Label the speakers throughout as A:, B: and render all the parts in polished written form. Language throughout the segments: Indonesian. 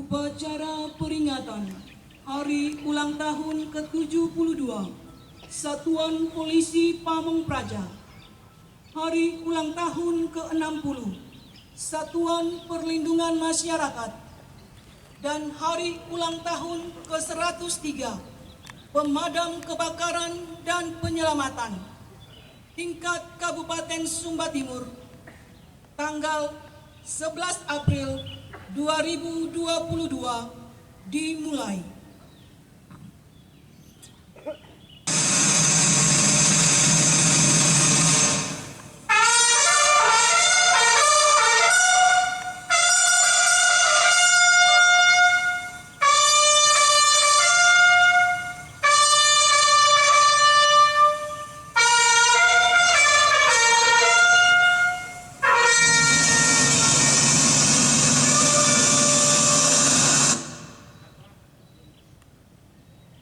A: Upacara peringatan Hari Ulang Tahun ke-72 Satuan Polisi Pamong Praja, Hari Ulang Tahun ke-60 Satuan Perlindungan Masyarakat, dan Hari Ulang Tahun ke-103 Pemadam Kebakaran dan Penyelamatan tingkat Kabupaten Sumba Timur, tanggal 11 April 2022 dimulai.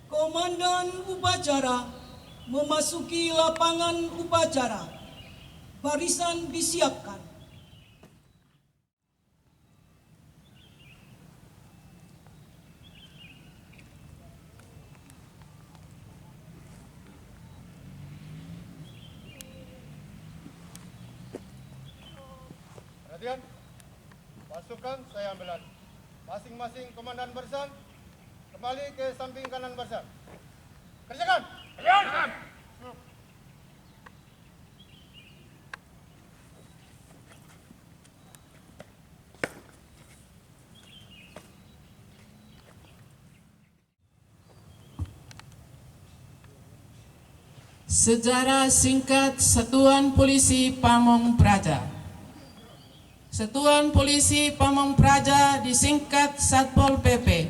A: Komandan upacara memasuki lapangan upacara. Barisan disiapkan.
B: Perhatian, pasukan saya ambil alih. Masing-masing komandan barisan kembali ke samping kanan barisan. Kerjakan! Kerjakan!
C: Sejarah singkat Satuan Polisi Pamong Praja. Satuan Polisi Pamong Praja disingkat Satpol PP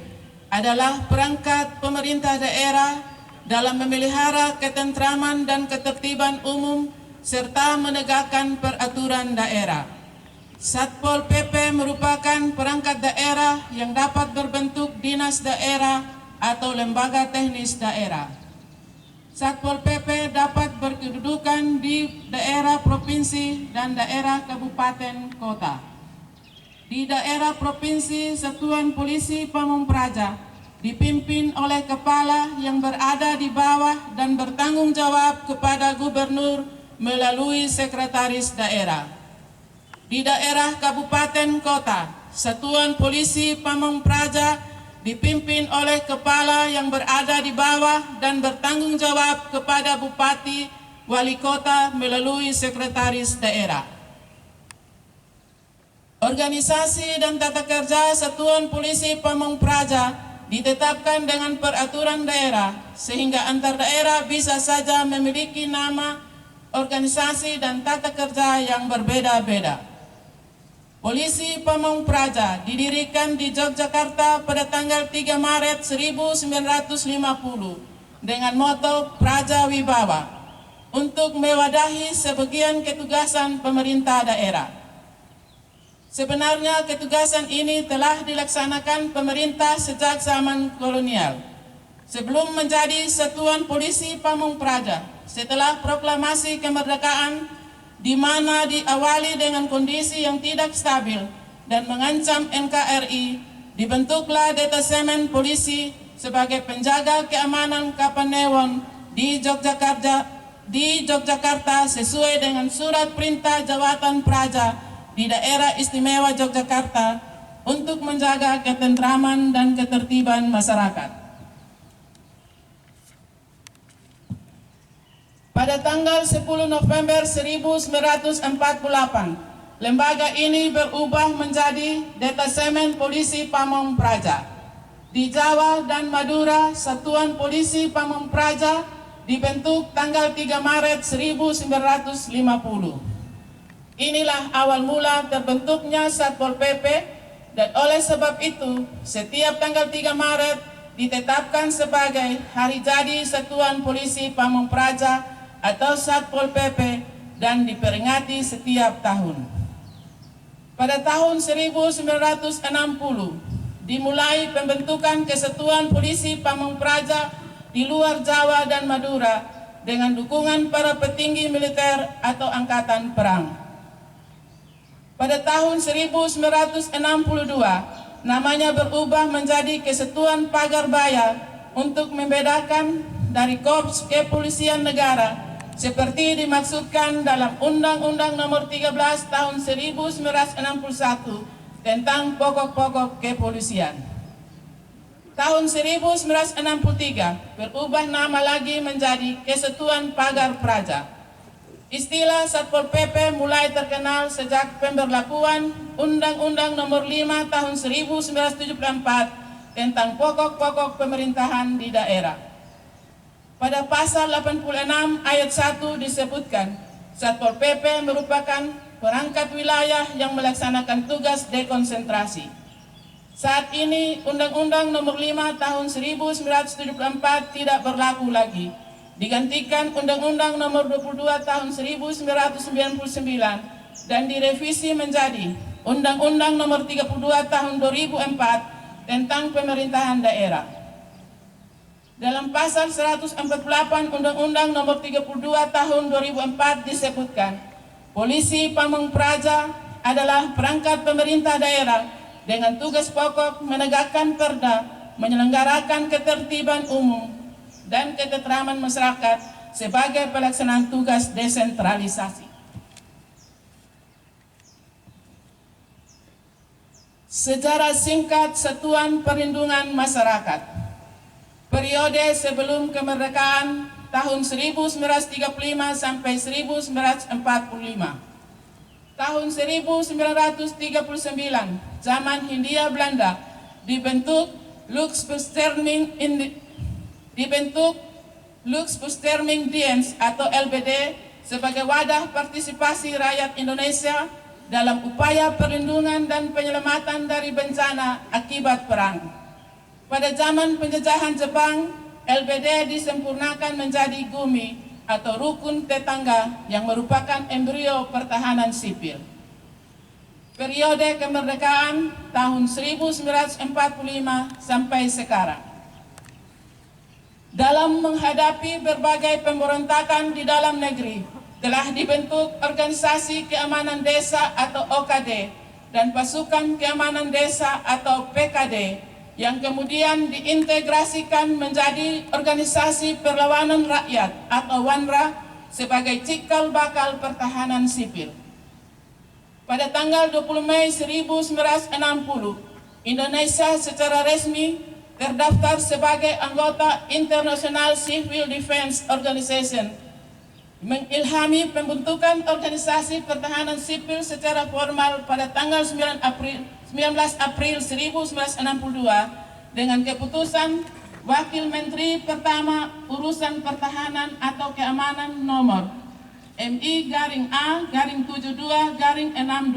C: adalah perangkat pemerintah daerah dalam memelihara ketentraman dan ketertiban umum serta menegakkan peraturan daerah. Satpol PP merupakan perangkat daerah yang dapat berbentuk dinas daerah atau lembaga teknis daerah. Satpol PP dapat berkedudukan di daerah provinsi dan daerah kabupaten kota. Di daerah provinsi, Satuan Polisi Pamong Praja dipimpin oleh kepala yang berada di bawah dan bertanggung jawab kepada gubernur melalui sekretaris daerah. Di daerah kabupaten kota, Satuan Polisi Pamong Praja dipimpin oleh kepala yang berada di bawah dan bertanggung jawab kepada bupati, wali kota melalui sekretaris daerah. Organisasi dan tata kerja Satuan Polisi Pamong Praja ditetapkan dengan peraturan daerah, sehingga antar daerah bisa saja memiliki nama, organisasi, dan tata kerja yang berbeda-beda. Polisi Pamong Praja didirikan di Yogyakarta pada tanggal 3 Maret 1950 dengan moto Praja Wibawa untuk mewadahi sebagian ketugasan pemerintah daerah. Sebenarnya ketugasan ini telah dilaksanakan pemerintah sejak zaman kolonial. Sebelum menjadi Satuan Polisi Pamong Praja, setelah proklamasi kemerdekaan, di mana diawali dengan kondisi yang tidak stabil dan mengancam NKRI, dibentuklah Detasemen Polisi sebagai penjaga keamanan Kapanewon di Yogyakarta sesuai dengan Surat Perintah Jawatan Praja di Daerah Istimewa Yogyakarta untuk menjaga ketentraman dan ketertiban masyarakat. Pada tanggal 10 November 1948, lembaga ini berubah menjadi Detasemen Polisi Pamong Praja. Di Jawa dan Madura, Satuan Polisi Pamong Praja dibentuk tanggal 3 Maret 1950. Inilah awal mula terbentuknya Satpol PP, dan oleh sebab itu setiap tanggal 3 Maret ditetapkan sebagai hari jadi Satuan Polisi Pamong Praja atau Satpol PP dan diperingati setiap tahun. Pada tahun 1960 dimulai pembentukan Kesatuan Polisi Pamong Praja di luar Jawa dan Madura dengan dukungan para petinggi militer atau angkatan perang. Pada tahun 1962, namanya berubah menjadi Kesatuan Pagar Baya untuk membedakan dari Korps Kepolisian Negara seperti dimaksudkan dalam Undang-Undang Nomor 13 Tahun 1961 tentang pokok-pokok kepolisian. Tahun 1963 berubah nama lagi menjadi Kesatuan Pagar Praja. Istilah Satpol PP mulai terkenal sejak pemberlakuan Undang-Undang Nomor 5 Tahun 1974 tentang pokok-pokok pemerintahan di daerah. Pada pasal 86 ayat 1 disebutkan, Satpol PP merupakan perangkat wilayah yang melaksanakan tugas dekonsentrasi. Saat ini Undang-Undang Nomor 5 Tahun 1974 tidak berlaku lagi, digantikan Undang-Undang Nomor 22 Tahun 1999 dan direvisi menjadi Undang-Undang Nomor 32 Tahun 2004 tentang pemerintahan daerah. Dalam pasal 148 Undang-Undang Nomor 32 Tahun 2004 disebutkan, Polisi Pamong Praja adalah perangkat pemerintah daerah dengan tugas pokok menegakkan perda, menyelenggarakan ketertiban umum dan ketentraman masyarakat sebagai pelaksanaan tugas desentralisasi. Sejarah singkat Satuan Perlindungan Masyarakat. Periode sebelum kemerdekaan tahun 1935 sampai 1945. Tahun 1939, zaman Hindia Belanda, dibentuk Luxbeschermingdienst atau LBD sebagai wadah partisipasi rakyat Indonesia dalam upaya perlindungan dan penyelamatan dari bencana akibat perang. Pada zaman penjajahan Jepang, LBD disempurnakan menjadi GUMI atau Rukun Tetangga yang merupakan embrio pertahanan sipil. Periode kemerdekaan tahun 1945 sampai sekarang. Dalam menghadapi berbagai pemberontakan di dalam negeri, telah dibentuk Organisasi Keamanan Desa atau OKD dan Pasukan Keamanan Desa atau PKD yang kemudian diintegrasikan menjadi Organisasi Perlawanan Rakyat atau WANRA sebagai cikal bakal pertahanan sipil. Pada tanggal 20 Mei 1960, Indonesia secara resmi terdaftar sebagai anggota International Civil Defense Organization, mengilhami pembentukan Organisasi Pertahanan Sipil secara formal pada tanggal 19 April 1962 dengan keputusan Wakil Menteri Pertama Urusan Pertahanan atau Keamanan nomor MI-A-72-62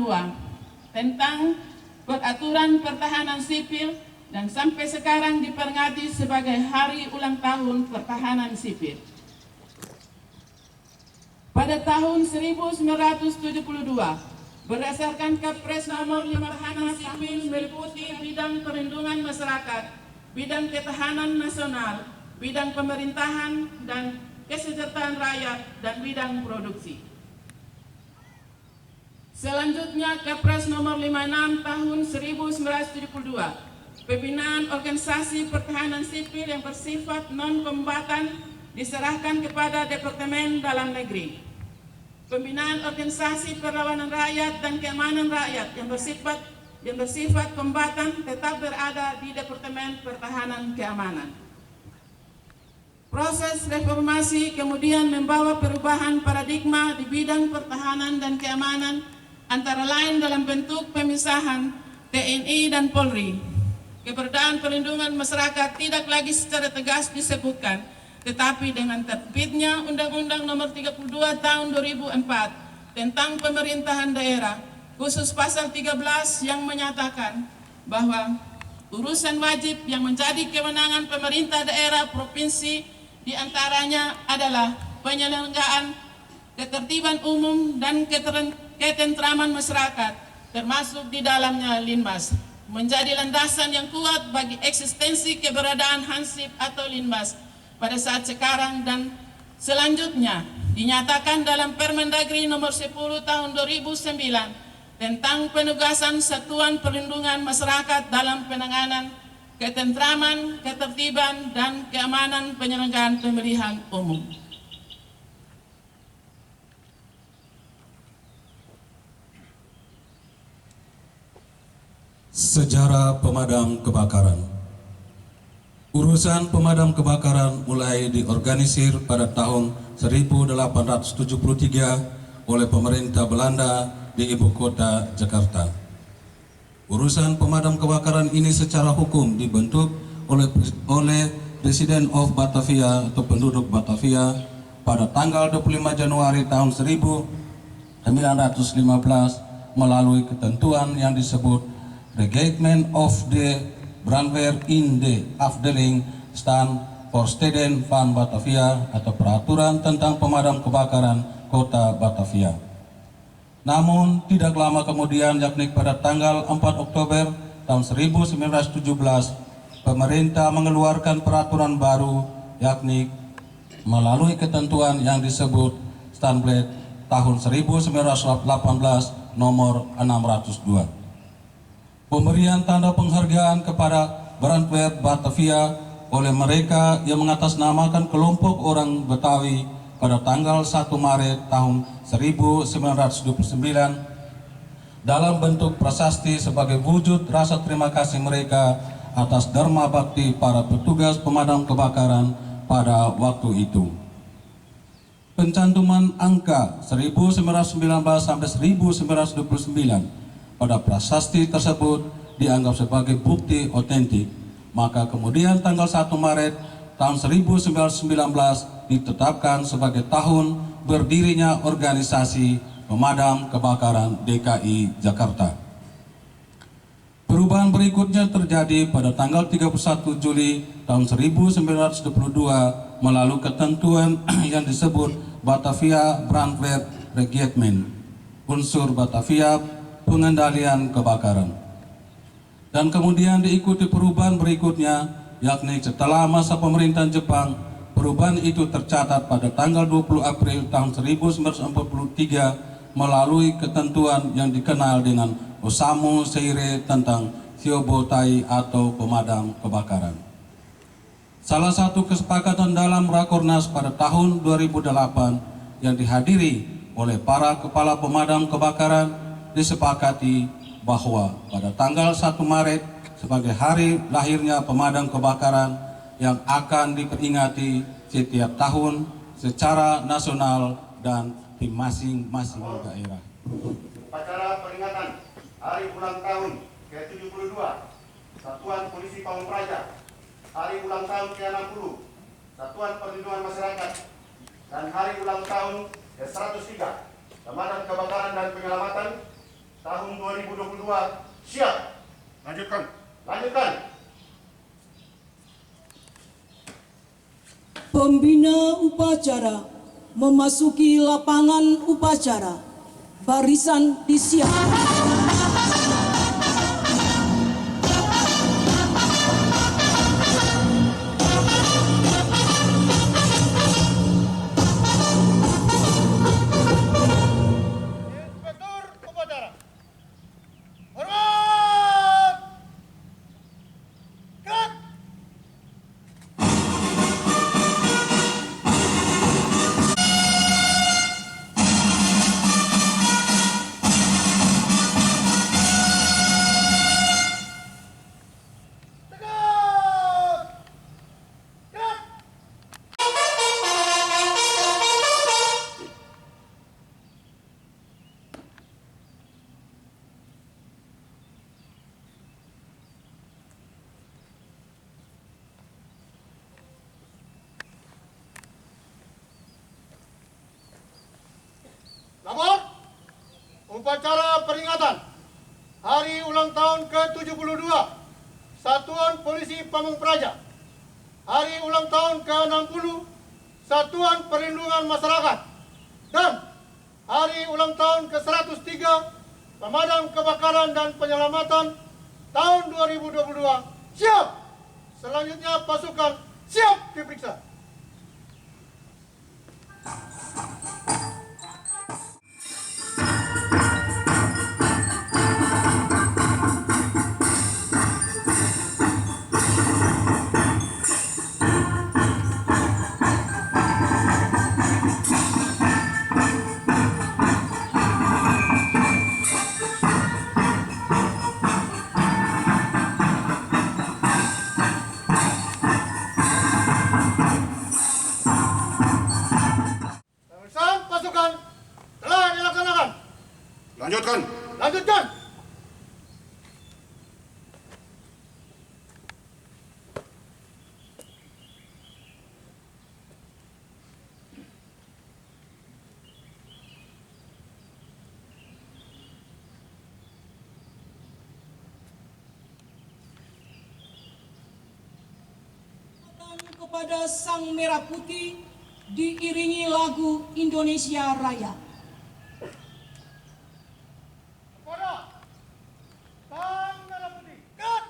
C: tentang peraturan pertahanan sipil dan sampai sekarang diperingati sebagai Hari Ulang Tahun Pertahanan Sipil. Pada tahun 1972, berdasarkan Kepres Nomor 5 Pertahanan Sipil meliputi bidang perlindungan masyarakat, bidang ketahanan nasional, bidang pemerintahan dan kesejahteraan rakyat, dan bidang produksi. Selanjutnya Kepres Nomor 56 Tahun 1972, pembinaan organisasi pertahanan sipil yang bersifat non-kombatan diserahkan kepada Departemen Dalam Negeri. Pembinaan organisasi perlawanan rakyat dan keamanan rakyat yang bersifat kombatan tetap berada di Departemen Pertahanan Keamanan. Proses reformasi kemudian membawa perubahan paradigma di bidang pertahanan dan keamanan, antara lain dalam bentuk pemisahan TNI dan Polri. Keberadaan perlindungan masyarakat tidak lagi secara tegas disebutkan, tetapi dengan terbitnya Undang-Undang Nomor 32 Tahun 2004 tentang pemerintahan daerah, khusus pasal 13 yang menyatakan bahwa urusan wajib yang menjadi kewenangan pemerintah daerah provinsi diantaranya adalah penyelenggaraan ketertiban umum dan ketentraman masyarakat, termasuk di dalamnya Linmas, menjadi landasan yang kuat bagi eksistensi keberadaan Hansip atau Linmas pada saat sekarang dan selanjutnya dinyatakan dalam Permendagri Nomor 10 Tahun 2009 tentang penugasan Satuan Perlindungan Masyarakat dalam penanganan ketentraman, ketertiban, dan keamanan penyelenggaraan pemilihan umum.
D: Sejarah pemadam kebakaran. Urusan pemadam kebakaran mulai diorganisir pada tahun 1873 oleh pemerintah Belanda di ibu kota Jakarta. Urusan pemadam kebakaran ini secara hukum dibentuk oleh Presiden of Batavia atau penduduk Batavia pada tanggal 25 Januari tahun 1915 melalui ketentuan yang disebut Reglement of the Brandweer in de Afdeling Stand for Steden van Batavia atau peraturan tentang pemadam kebakaran kota Batavia. Namun tidak lama kemudian, yakni pada tanggal 4 Oktober tahun 1917, pemerintah mengeluarkan peraturan baru, yakni melalui ketentuan yang disebut Standblad tahun 1918 nomor 602. Pemberian tanda penghargaan kepada Brandweer Batavia oleh mereka yang mengatasnamakan kelompok orang Betawi pada tanggal 1 Maret tahun 1929 dalam bentuk prasasti sebagai wujud rasa terima kasih mereka atas dharma bakti para petugas pemadam kebakaran pada waktu itu. Pencantuman angka 1919 sampai 1929 pada prasasti tersebut dianggap sebagai bukti otentik, maka kemudian tanggal 1 Maret tahun 1919 ditetapkan sebagai tahun berdirinya organisasi pemadam kebakaran DKI Jakarta. Perubahan berikutnya terjadi pada tanggal 31 Juli tahun 1922 melalui ketentuan yang disebut Batavia Brandweer Reglement, unsur Batavia pengendalian kebakaran. Dan kemudian diikuti perubahan berikutnya, yakni setelah masa pemerintahan Jepang, perubahan itu tercatat pada tanggal 20 April tahun 1943 melalui ketentuan yang dikenal dengan Osamu Seire tentang Hyobotai atau pemadam kebakaran. Salah satu kesepakatan dalam Rakornas pada tahun 2008 yang dihadiri oleh para kepala pemadam kebakaran disepakati bahwa pada tanggal 1 Maret sebagai hari lahirnya pemadam kebakaran yang akan diperingati setiap tahun secara nasional dan di masing-masing daerah.
B: Upacara peringatan Hari Ulang Tahun ke-72 Satuan Polisi Pamong Praja, Hari Ulang Tahun ke-60 Satuan Perlindungan Masyarakat, dan Hari Ulang Tahun ke-103 Pemadam Kebakaran dan Penyelamatan tahun 2022 siap. Lanjutkan.
A: Pembina upacara memasuki lapangan upacara. Barisan disiapkan.
B: Lapor. Upacara peringatan Hari Ulang Tahun ke-72 Satuan Polisi Pamong Praja, Hari Ulang Tahun ke-60 Satuan Perlindungan Masyarakat, dan Hari Ulang Tahun ke-103 Pemadam Kebakaran dan Penyelamatan tahun 2022 siap. Selanjutnya pasukan siap diperiksa.
A: kepada Sang Merah Putih diiringi lagu Indonesia Raya.
B: Kepada Sang Merah Putih, cut!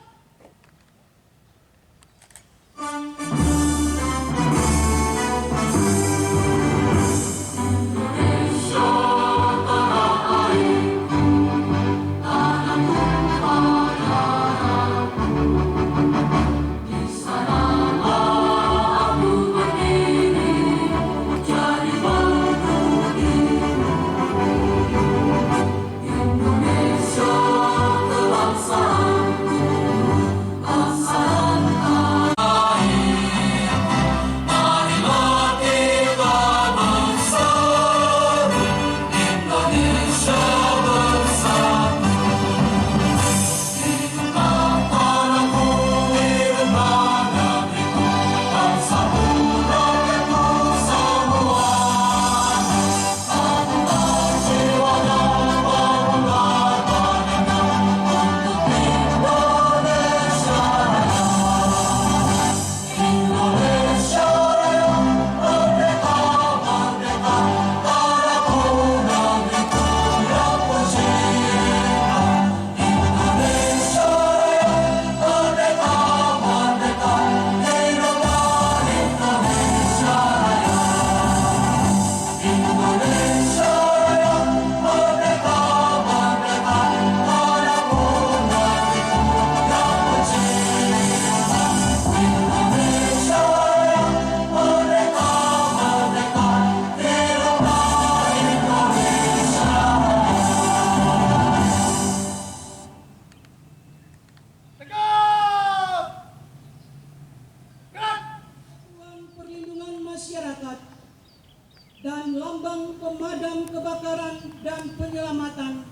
A: Dan Lambang Pemadam Kebakaran dan Penyelamatan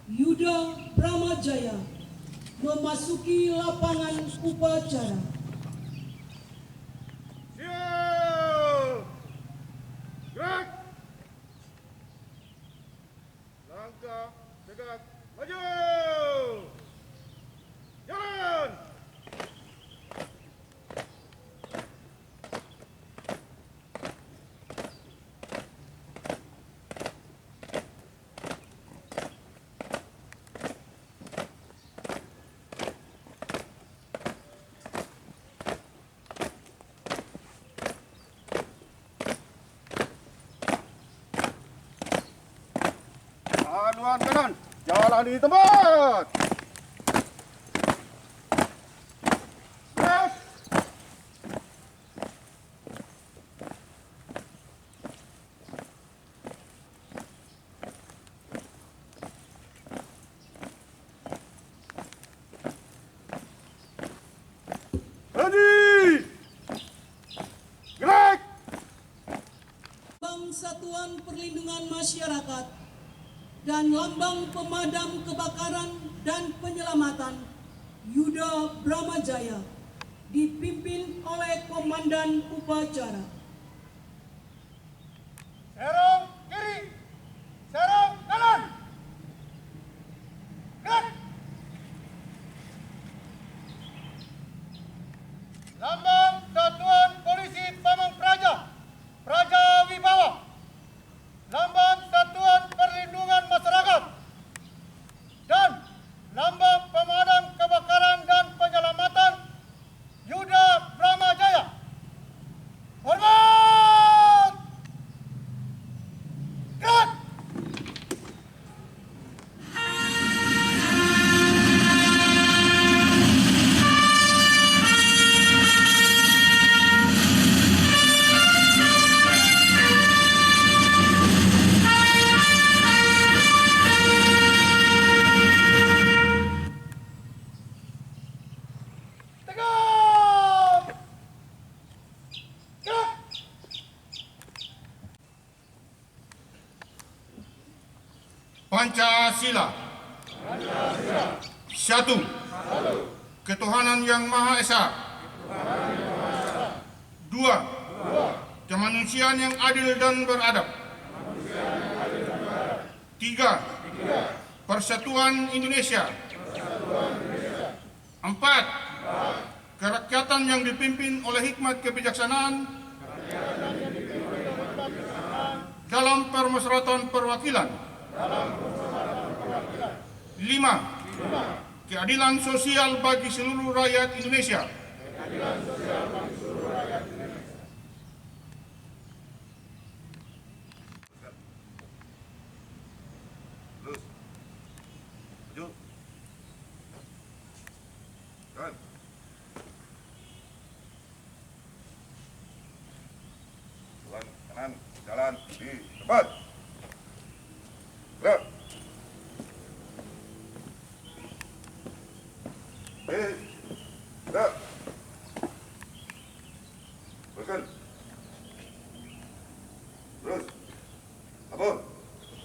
A: Yuda Bramajaya memasuki lapangan upacara.
B: Siap! Gerak! Langkah tegak maju! Jalan! Haluan kanan, jalan di tempat. Yes. Ready. Gerak.
A: Lambang Satuan Perlindungan Masyarakat dan Lambang Pemadam Kebakaran dan Penyelamatan Yuda Bramajaya dipimpin oleh Komandan Upacara.
B: Serong kiri, serong kanan. Gerak. Lambang Satuan Polisi Pamong Praja, Praja Wibawa. Lambang Satuan Perlindungan Masyarakat dan Lambang Pemadam Kebakaran dan Penyelamatan Yuda Bramajaya. Hormat! Gerak! Tegak! Gerak!
E: Pancasila. Satu. Ketuhanan Yang Maha Esa. Dua. Kemanusiaan yang adil dan beradab. Tiga. Persatuan Indonesia. Empat. kerakyatan yang dipimpin oleh hikmat kebijaksanaan dalam permusyawaratan perwakilan. 5. Keadilan sosial bagi seluruh rakyat Indonesia.
B: Terus. Maju. Jalan. Jalan kanan, jalan di depan. Gerak. Gerak. Teruskan. Terus. Lapor.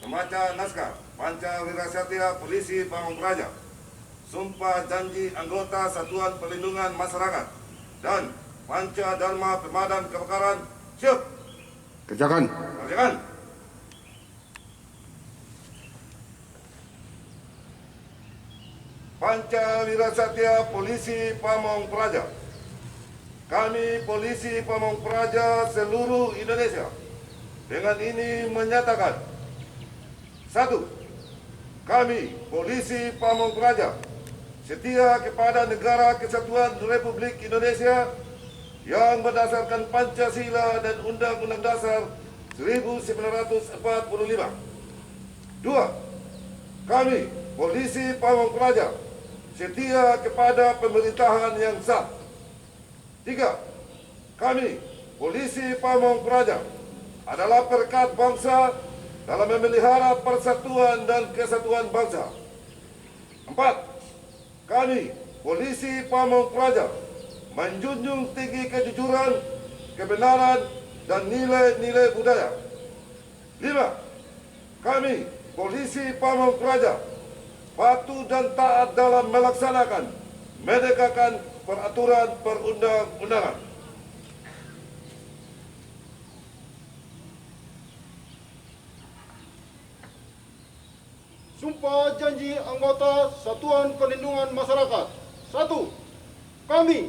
B: Membaca naskah Pancawira Satya Polisi Pamong Praja, sumpah janji anggota Satuan Perlindungan Masyarakat, dan Panca Dharma Pemadam Kebakaran. Siap.
E: Kerjakan.
B: Kerjakan. Pancawira Satya Polisi Pamong Praja. Kami Polisi Pamong Praja seluruh Indonesia dengan ini menyatakan: 1. Kami Polisi Pamong Praja setia kepada Negara Kesatuan Republik Indonesia yang berdasarkan Pancasila dan Undang-Undang Dasar 1945. 2. Kami Polisi Pamong Praja setia kepada pemerintahan yang sah. 3. Kami Polisi Pamong Praja adalah perekat bangsa dalam memelihara persatuan dan kesatuan bangsa. 4. Kami Polisi Pamong Praja menjunjung tinggi kejujuran, kebenaran, dan nilai-nilai budaya. 5. Kami Polisi Pamong Praja patuh dan taat dalam melaksanakan, menegakkan peraturan perundang-undangan.
E: Sumpah janji anggota Satuan Perlindungan Masyarakat. 1. Kami,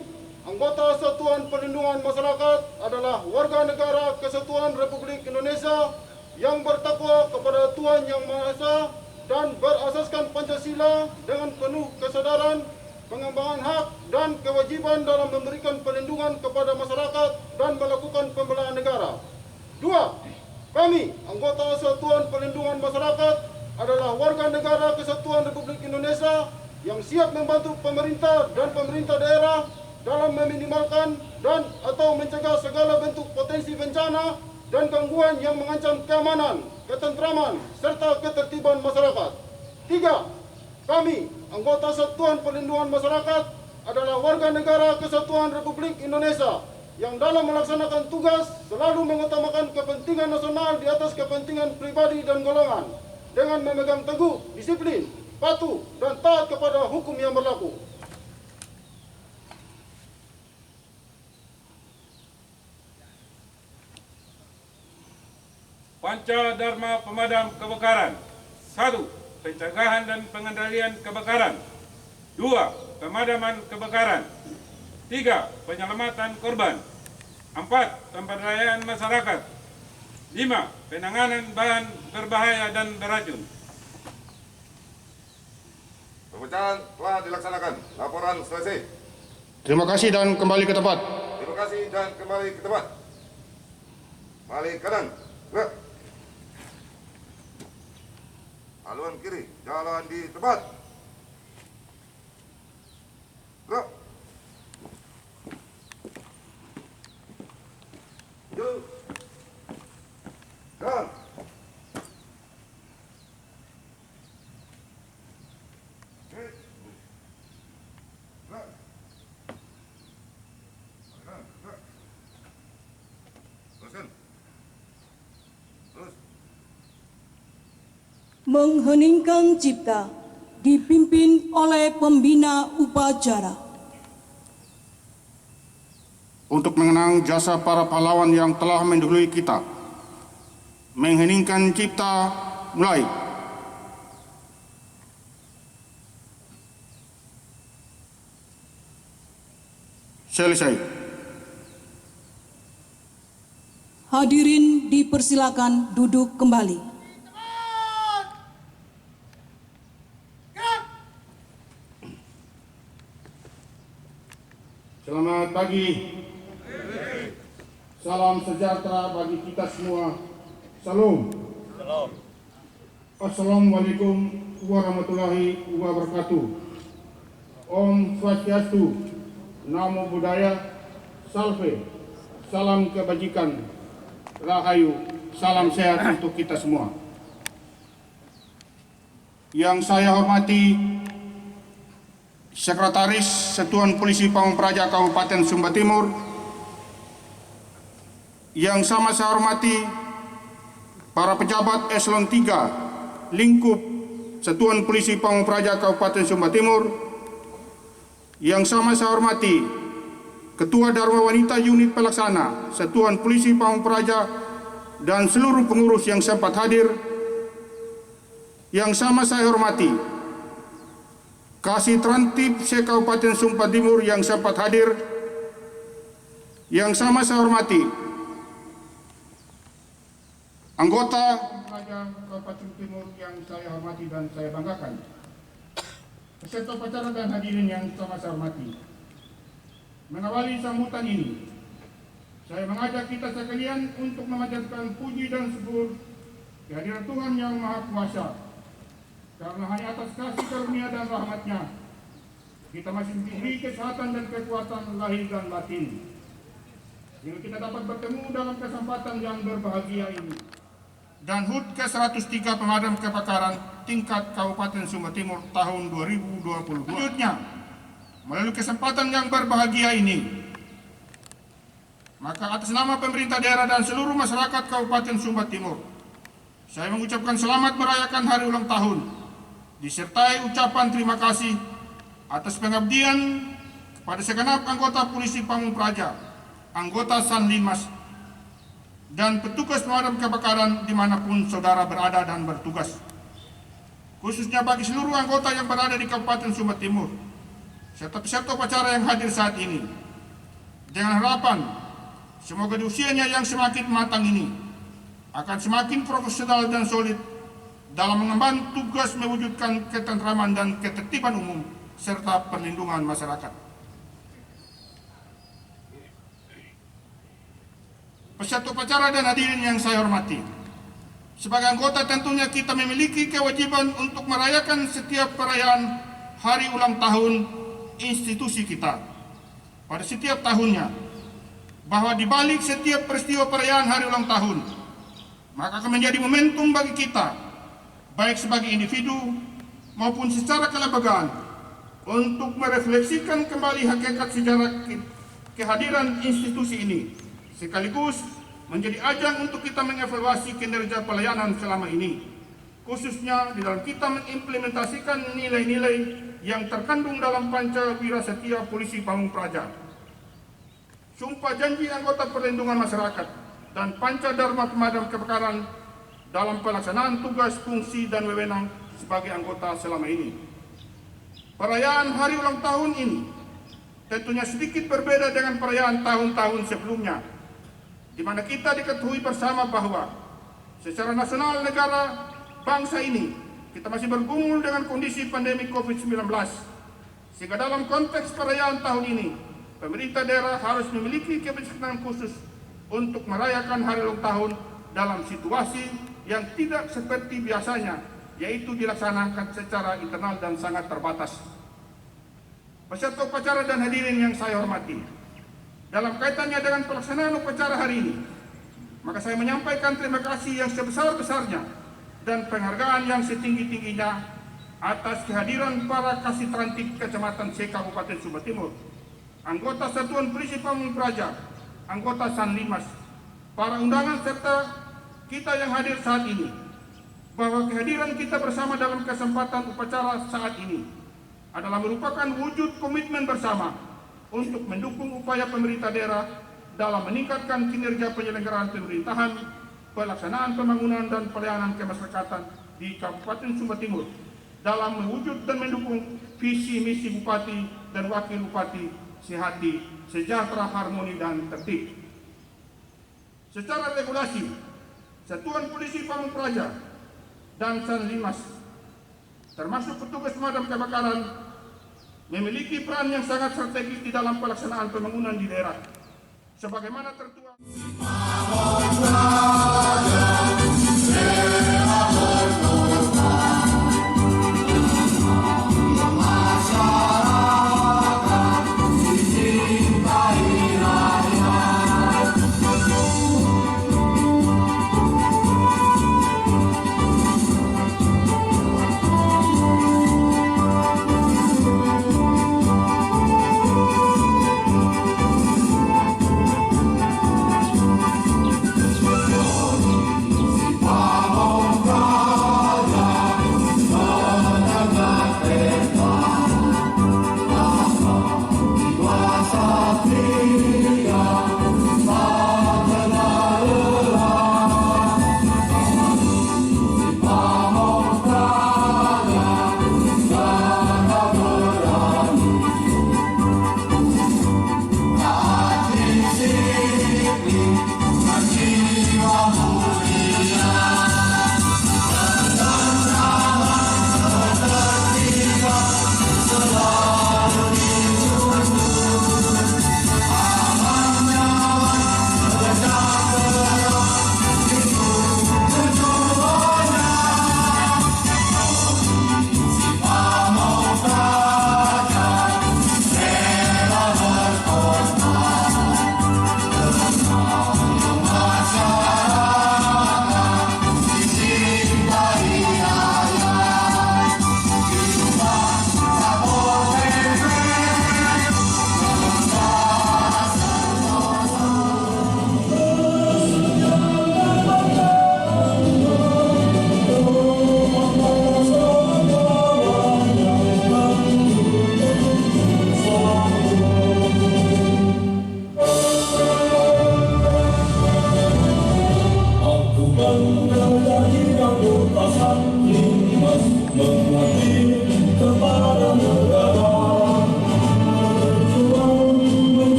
E: anggota Satuan Perlindungan Masyarakat, adalah warga negara Kesatuan Republik Indonesia yang bertakwa kepada Tuhan Yang Maha Esa dan berasaskan Pancasila dengan penuh kesadaran, pengembangan hak dan kewajiban dalam memberikan perlindungan kepada masyarakat dan melakukan pembelaan negara. 2. Kami, anggota Satuan Perlindungan Masyarakat, adalah warga negara Kesatuan Republik Indonesia yang siap membantu pemerintah dan pemerintah daerah dalam meminimalkan dan atau mencegah segala bentuk potensi bencana dan gangguan yang mengancam keamanan, ketentraman, serta ketertiban masyarakat. 3. Kami, anggota Satuan Perlindungan Masyarakat, adalah warga negara Kesatuan Republik Indonesia yang dalam melaksanakan tugas selalu mengutamakan kepentingan nasional di atas kepentingan pribadi dan golongan, dengan memegang teguh disiplin, patuh, dan taat kepada hukum yang berlaku.
F: Panca Dharma Pemadam Kebakaran. 1. Pencegahan dan pengendalian kebakaran. 2. Pemadaman kebakaran. 3. Penyelamatan korban. 4. Pemberdayaan masyarakat. 5. Penanganan bahan berbahaya dan beracun.
B: Pemecahan telah dilaksanakan. Laporan selesai.
E: Terima kasih dan kembali ke tempat.
B: Terima kasih dan kembali ke tempat. Balik kanan. Gerak. Haluan kiri. Jalan di tempat. Gerak. Yuk. Jalan. Gerak. Gerak. Gerak. Teruskan. Terus.
A: Mengheningkan cipta dipimpin oleh pembina upacara.
E: Untuk mengenang jasa para pahlawan yang telah mendahului kita. Mengheningkan cipta, mulai. Selesai.
A: Hadirin dipersilakan duduk kembali.
E: Selamat pagi. Salam sejahtera bagi kita semua. Salam. Assalamualaikum warahmatullahi wabarakatuh. Om Swastiastu, Namo Buddhaya, Salve, salam kebajikan, Rahayu, salam sehat untuk kita semua. Yang saya hormati Sekretaris Satuan Polisi Pamong Praja Kabupaten Sumba Timur, yang sama saya hormati para pejabat eselon 3 lingkup Satuan Polisi Pamong Praja Kabupaten Sumba Timur, yang sama saya hormati Ketua Dharma Wanita Unit Pelaksana Satuan Polisi Pamong Praja dan seluruh pengurus yang sempat hadir, yang sama saya hormati Kasih Trantip se-Kabupaten Sumba Timur yang sempat hadir, yang sama saya hormati anggota Praja Kabupaten Timur yang saya hormati dan saya banggakan, peserta upacara dan hadirin yang sama saya hormati. Mengawali sambutan ini, saya mengajak kita sekalian untuk memanjatkan puji dan syukur kehadiran Tuhan Yang Maha Kuasa, karena hanya atas kasih karunia dan rahmat-Nya kita masih diberi kesehatan dan kekuatan lahir dan batin, sehingga kita dapat bertemu dalam kesempatan yang berbahagia ini. Dan HUT ke-103 Pemadam Kebakaran tingkat Kabupaten Sumba Timur tahun 2022. Selanjutnya, melalui kesempatan yang berbahagia ini, maka atas nama pemerintah daerah dan seluruh masyarakat Kabupaten Sumba Timur, saya mengucapkan selamat merayakan hari ulang tahun, disertai ucapan terima kasih atas pengabdian kepada segenap anggota Polisi Pamong Praja, anggota Sanlimas, dan petugas pemadam kebakaran dimanapun saudara berada dan bertugas. Khususnya bagi seluruh anggota yang berada di Kabupaten Sumba Timur, serta peserta upacara yang hadir saat ini. Dengan harapan, semoga di usianya yang semakin matang ini akan semakin profesional dan solid dalam mengemban tugas mewujudkan ketentraman dan ketertiban umum serta perlindungan masyarakat. Peserta upacara dan hadirin yang saya hormati, sebagai anggota tentunya kita memiliki kewajiban untuk merayakan setiap perayaan hari ulang tahun institusi kita pada setiap tahunnya, bahwa di balik setiap peristiwa perayaan hari ulang tahun, maka akan menjadi momentum bagi kita, baik sebagai individu maupun secara kelembagaan, untuk merefleksikan kembali hakikat sejarah kehadiran institusi ini, sekaligus menjadi ajang untuk kita mengevaluasi kinerja pelayanan selama ini, khususnya di dalam kita mengimplementasikan nilai-nilai yang terkandung dalam Pancawira Setia Polisi Pamong Praja, Sumpah Janji Anggota Perlindungan Masyarakat, dan Panca Dharma Pemadam Kebakaran dalam pelaksanaan tugas, fungsi, dan wewenang sebagai anggota selama ini. Perayaan hari ulang tahun ini tentunya sedikit berbeda dengan perayaan tahun-tahun sebelumnya, di mana kita diketahui bersama bahwa secara nasional negara bangsa ini kita masih bergumul dengan kondisi pandemi COVID-19, sehingga dalam konteks perayaan tahun ini pemerintah daerah harus memiliki kebijakan khusus untuk merayakan hari ulang tahun dalam situasi yang tidak seperti biasanya, yaitu dilaksanakan secara internal dan sangat terbatas. Peserta upacara dan hadirin yang saya hormati, dalam kaitannya dengan pelaksanaan upacara hari ini, maka saya menyampaikan terima kasih yang sebesar-besarnya dan penghargaan yang setinggi-tingginya atas kehadiran para Kasih Trantip Kecamatan C Kabupaten Sumba Timur, anggota Satuan Polisi Pamong Praja, anggota Sanlimas, para undangan serta kita yang hadir saat ini, bahwa kehadiran kita bersama dalam kesempatan upacara saat ini adalah merupakan wujud komitmen bersama untuk mendukung upaya pemerintah daerah dalam meningkatkan kinerja penyelenggaraan pemerintahan, pelaksanaan pembangunan dan pelayanan kemasyarakatan di Kabupaten Sumba Timur, dalam mewujud dan mendukung visi misi Bupati dan Wakil Bupati sehati, sejahtera, harmoni, dan tertib. Secara regulasi, Satuan Polisi Pamung Praja dan Sanlimas, termasuk petugas pemadam kebakaran, memiliki peran yang sangat strategis di dalam pelaksanaan pembangunan di daerah. Sebagaimana tertuang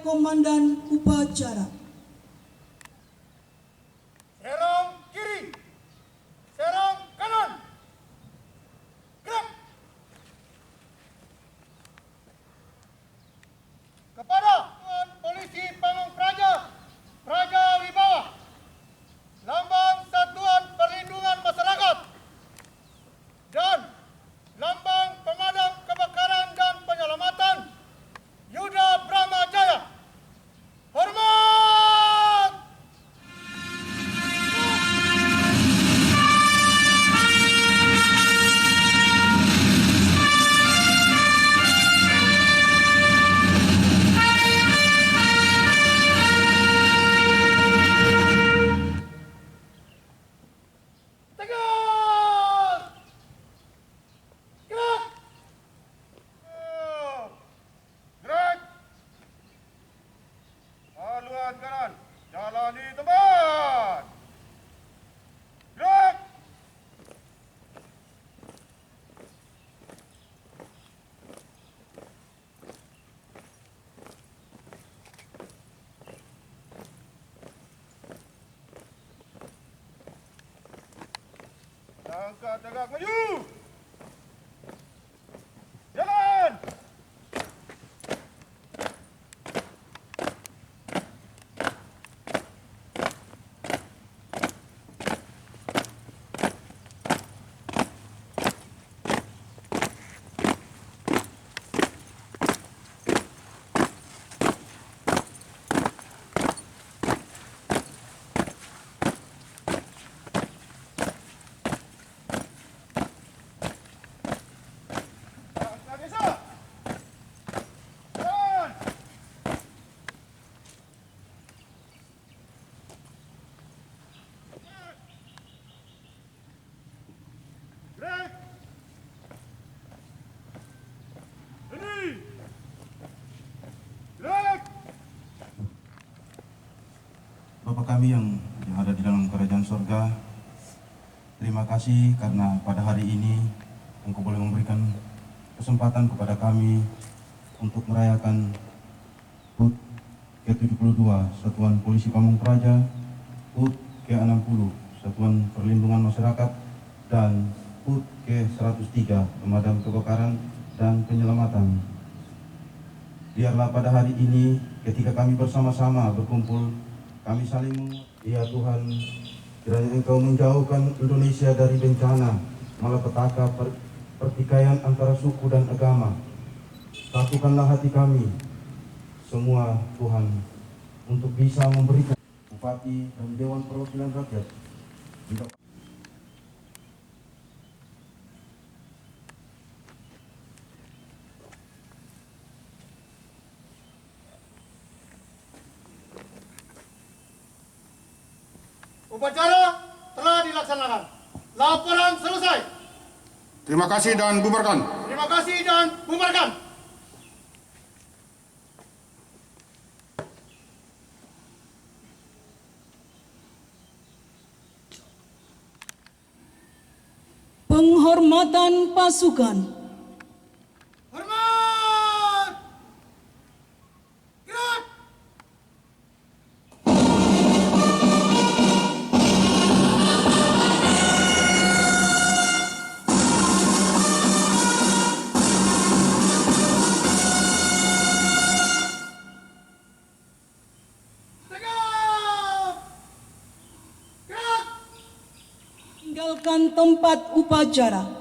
A: Komandan upacara.
E: serang kiri, serang kanan, gerak. Kepada Satuan Polisi Pamung Praja, Praja Wibawa, Lambang Satuan Perlindungan Masyarakat, dan Lambang Pemadam Kebakaran dan Penyelamatan, Yuda Brahma Jaya. Hormat! Tegas! Gerak! Gerak! Haluan kanan, jalani tempat. Gerak! Langkah tegak maju. Jalan! Langkah desa. Jalan! Gerak! Ini! Gerak!
G: Bapak kami yang ada di dalam kerajaan surga, terima kasih karena pada hari ini Engkau boleh memberikan kesempatan kepada kami untuk merayakan HUT ke-72 Satuan Polisi Pamong Praja, HUT ke-60 Satuan Perlindungan Masyarakat, dan HUT ke-103 Pemadam Kebakaran dan Penyelamatan. Biarlah pada hari ini ketika kami bersama-sama berkumpul, kami saling ya Tuhan, kiranya Engkau menjauhkan Indonesia dari bencana, malapetaka, pertikaian antara suku dan agama. Satukanlah hati kami semua Tuhan untuk bisa memberikan Bupati dan Dewan Perwakilan Rakyat.
E: Upacara telah dilaksanakan. Laporan selesai.
B: Terima kasih dan bubarkan.
E: Terima kasih dan bubarkan.
A: Penghormatan pasukan.
E: Hormat! Gerak! Tegap! Gerak!
A: Tinggalkan tempat upacara.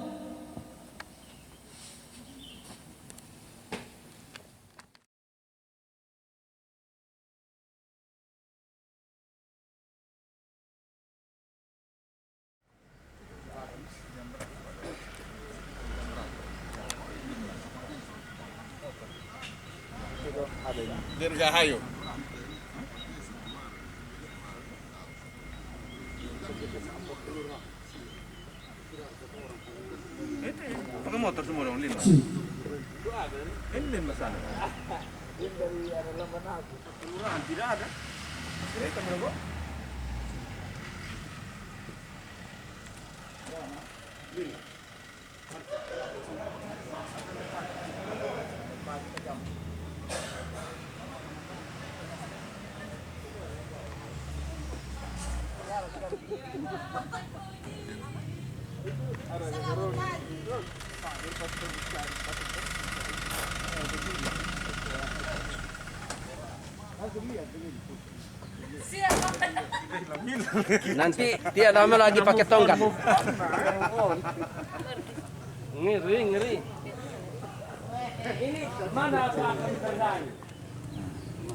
F: Dirgahayu. Pakai motor semua dong, Lin. Ini Lin masalah. Lin dari ada lamban aku. Kelurahan tidak ada. Cerita berapa?
H: Nanti dia lama lagi pakai tongkat. Ngeri, ngeri. Ini mana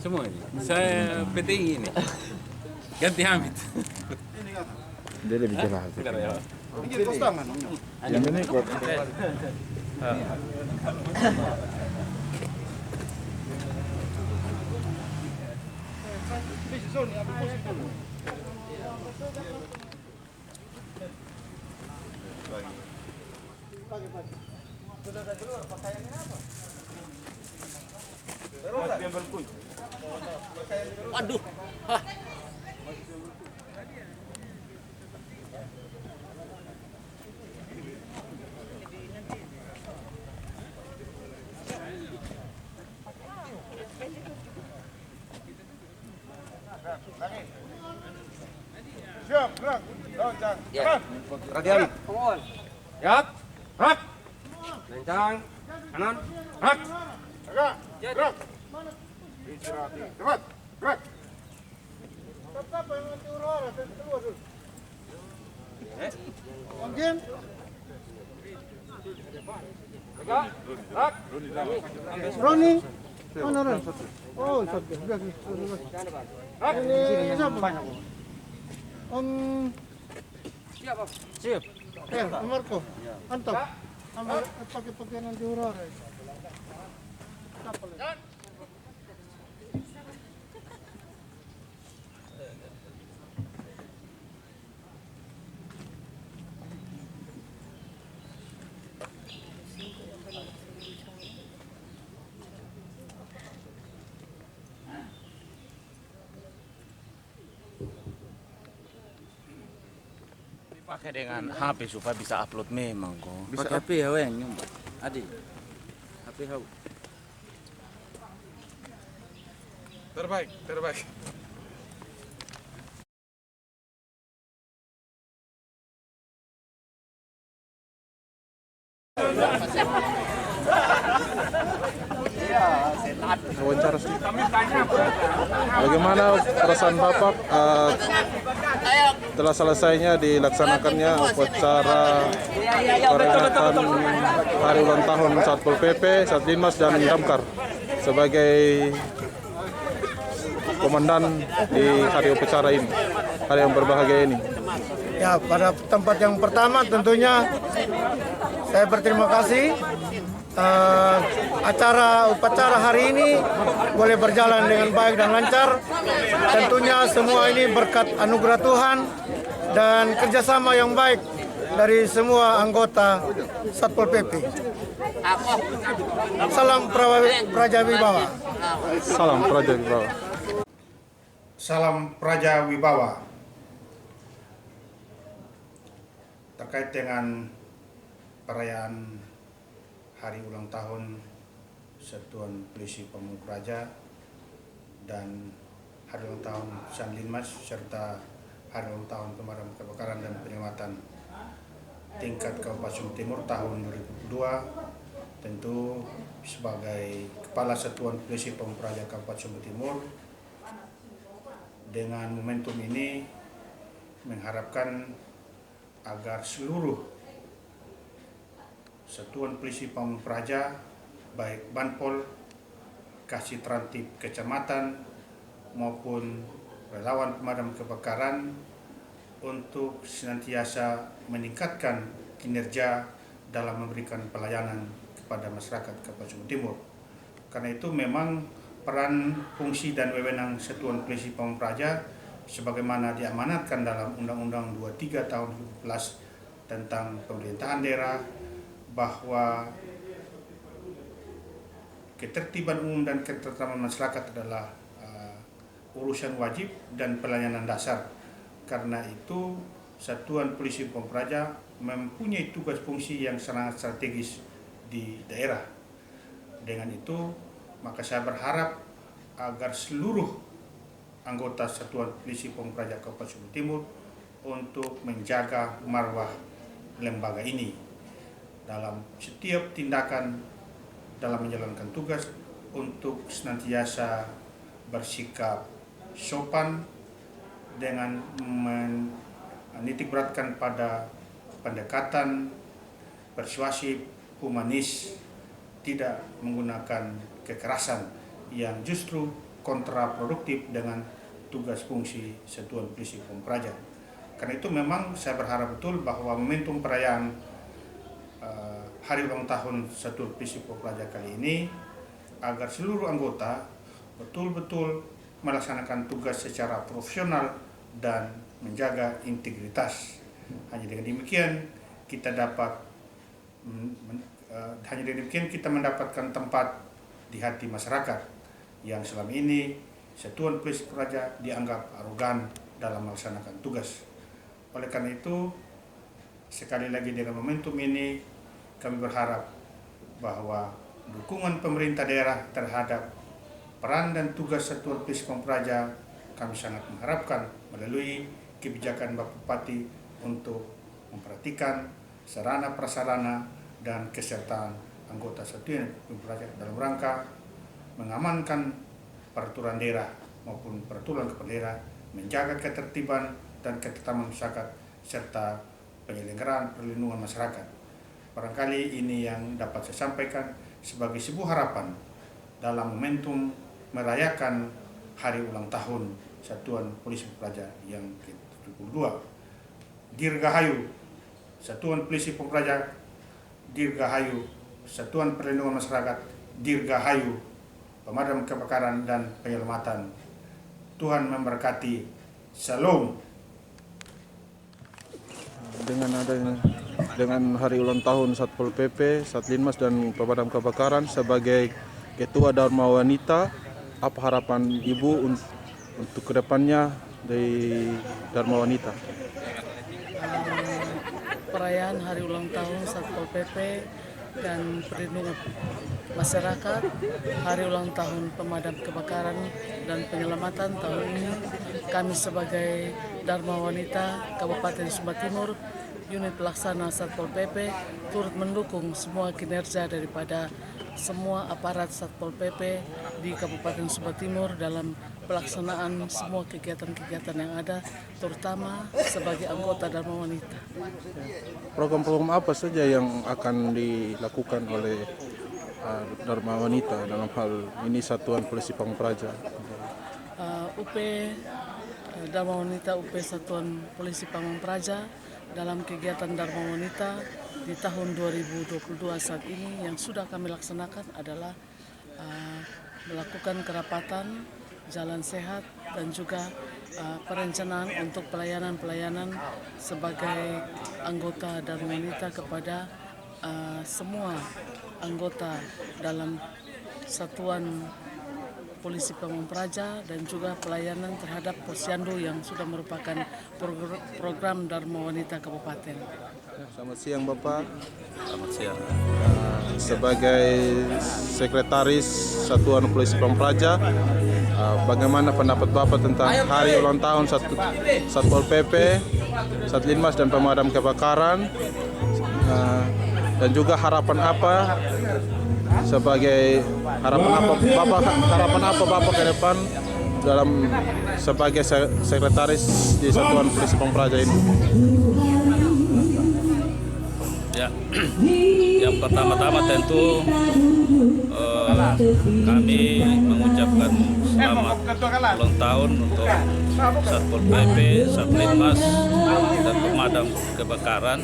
F: Semua ini. Saya PTI ini. Ganti Hamid.
I: Dia lebih jelas.
E: Ini kos tangan.
I: Yang ini kok.
H: Waduh.
E: Siap, gerak. Loncang.
H: Ya. Perhatian. Siap. Gerak. Lencang. Kanan. Gerak.
E: Gerak. Gerak. Istirahat. Cepat. Gerak. Tetap yang nanti urara. Keluar dulu. Mungkin.
H: Gerak. Gerak.
E: Roni. Mana Ron? Oh, satu. Gerak. Ini siapa? Om.
H: Siap, Om. Siap.
E: Om Marco. Antap. Ambil pakai pakaian nanti urara.
J: Pakai dengan HP supaya bisa upload memang kok.
I: Bisa HP ya weng, Adi.
F: Terbaik, terbaik.
I: Wawancara sih. Bagaimana perasaan Bapak telah selesainya dilaksanakannya upacara peringatan hari ulang tahun Satpol PP, Satlinmas dan Damkar sebagai komandan di hari upacara ini, hari yang berbahagia ini?
J: Ya, pada tempat yang pertama tentunya saya berterima kasih upacara hari ini boleh berjalan dengan baik dan lancar. Tentunya semua ini berkat anugerah Tuhan dan kerjasama yang baik dari semua anggota Satpol PP. Salam Praja Wibawa.
I: Salam Praja Wibawa.
B: Salam Praja Wibawa. Terkait dengan perayaan hari ulang tahun Satuan Polisi Pamung Praja dan hari ulang tahun Satlinmas serta hari ulang tahun Pemadam Kebakaran dan Penyelamatan tingkat Kabupaten Sumut Timur tahun 2002, tentu sebagai Kepala Satuan Polisi Pamung Praja Kabupaten Sumut Timur, dengan momentum ini mengharapkan agar seluruh Satuan Polisi Pamung Praja, baik Banpol, Kasih Trantip Kecamatan maupun relawan pemadam kebakaran untuk senantiasa meningkatkan kinerja dalam memberikan pelayanan kepada masyarakat Kabupaten Sumut Timur. Karena itu memang peran, fungsi dan wewenang Satuan Polisi Pamung Praja sebagaimana diamanatkan dalam Undang-Undang 23 tahun 2011 tentang pemerintahan daerah, bahwa ketertiban umum dan ketentraman masyarakat adalah urusan wajib dan pelayanan dasar. Karena itu Satuan Polisi Pamung Praja mempunyai tugas fungsi yang sangat strategis di daerah. Dengan itu maka saya berharap agar seluruh anggota Satuan Polisi Pamung Praja Kabupaten Sumut Timur untuk menjaga marwah lembaga ini dalam setiap tindakan dalam menjalankan tugas, untuk senantiasa bersikap sopan dengan menitikberatkan pada pendekatan persuasif, humanis, tidak menggunakan kekerasan yang justru kontraproduktif dengan tugas fungsi Satuan Polisi Pamung Praja. Karena itu memang saya berharap betul bahwa momentum perayaan hari ulang tahun Satuan Polisi Pamung Praja kali ini agar seluruh anggota betul-betul melaksanakan tugas secara profesional dan menjaga integritas. Hanya dengan demikian kita mendapatkan tempat di hati masyarakat yang selama ini Satuan Polisi Praja dianggap arogan dalam melaksanakan tugas. Oleh karena itu, sekali lagi dengan momentum ini kami berharap bahwa dukungan pemerintah daerah terhadap peran dan tugas Satuan Polisi Pamung Praja kami sangat mengharapkan melalui kebijakan Bapak Bupati untuk memperhatikan sarana prasarana dan kesertaan anggota Satuan Polisi Pamung Praja dalam rangka mengamankan peraturan daerah maupun peraturan kepala daerah, menjaga ketertiban dan ketentraman masyarakat serta penyelenggaraan perlindungan masyarakat. Barangkali ini yang dapat saya sampaikan sebagai sebuah harapan dalam momentum merayakan hari ulang tahun Satuan Polisi Pamung Praja yang ke-72. Dirgahayu Satuan Polisi Pamung Praja, Dirgahayu Satuan Perlindungan Masyarakat, Dirgahayu Pemadam Kebakaran dan Penyelamatan. Tuhan memberkati. Salam.
I: Dengan hari ulang tahun Satpol PP, Satlinmas dan Pemadam Kebakaran sebagai Ketua Dharma Wanita, apa harapan Ibu untuk kedepannya dari Dharma Wanita?
K: Perayaan hari ulang tahun Satpol PP
C: dan Perlindungan Masyarakat, Hari Ulang Tahun Pemadam Kebakaran dan Penyelamatan tahun ini, kami sebagai Dharma Wanita Kabupaten Sumba Timur, unit pelaksana Satpol PP, turut mendukung semua kinerja daripada semua aparat Satpol PP di Kabupaten Sumba Timur dalam pelaksanaan semua kegiatan-kegiatan yang ada, terutama sebagai anggota Dharma Wanita.
I: Program-program apa saja yang akan dilakukan oleh Dharma Wanita dalam hal ini Satuan Polisi Pamong Praja?
C: Dharma Wanita UP Satuan Polisi Pamong Praja dalam kegiatan Dharma Wanita di tahun 2022 saat ini yang sudah kami laksanakan adalah melakukan kerapatan, jalan sehat, dan juga perencanaan untuk pelayanan-pelayanan sebagai anggota Dharma Wanita kepada semua anggota dalam Satuan Polisi Pamong Praja dan juga pelayanan terhadap Posyandu yang sudah merupakan program Dharma Wanita Kabupaten.
I: Selamat siang Bapak.
F: Selamat siang.
I: Sebagai Sekretaris Satuan Polisi Pamong Praja, bagaimana pendapat Bapak tentang hari ulang tahun Satpol PP, Satlinmas dan Pemadam Kebakaran, dan juga harapan apa Bapak ke depan dalam sebagai sekretaris di Satuan Polisi Pamong Praja ini?
F: Ya, yang pertama-tama tentu kami mengucapkan selamat ulang tahun untuk Satpol PP, Satlinmas, dan Pemadam Kebakaran.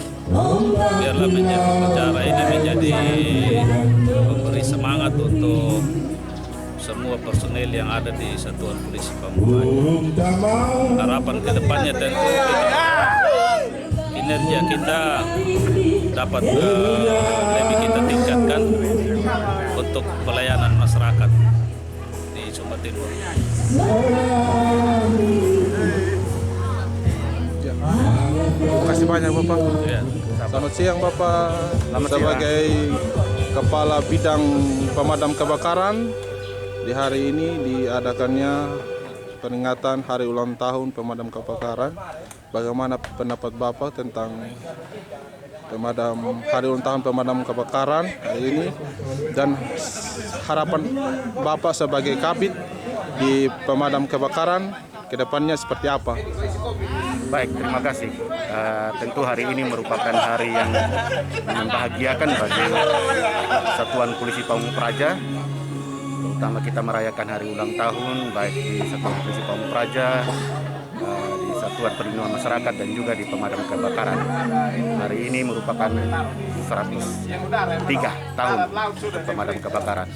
F: Biarlah acara ini menjadi memberi semangat untuk semua personel yang ada di Satuan Polisi Pamong Praja. Harapan kedepannya tentu kinerja kita dapat lebih kita tingkatkan untuk pelayanan masyarakat di Sumba Timur.
I: Terima kasih banyak Bapak.
F: Ya,
I: Selamat siang Bapak. Sebagai Kepala Bidang Pemadam Kebakaran, di hari ini diadakannya peringatan Hari Ulang Tahun Pemadam Kebakaran. Bagaimana pendapat Bapak tentang Hari Ulang Tahun Pemadam Kebakaran hari ini dan harapan Bapak sebagai Kabid di Pemadam Kebakaran ke depannya seperti apa?
B: Baik, terima kasih. Tentu hari ini merupakan hari yang membahagiakan bagi Satuan Polisi Pamong Praja. Terutama kita merayakan hari ulang tahun baik di Satuan Polisi Pamong Praja, di Satuan Perlindungan Masyarakat dan juga di Pemadam Kebakaran. Hari ini merupakan 103 tahun Pemadam Kebakaran.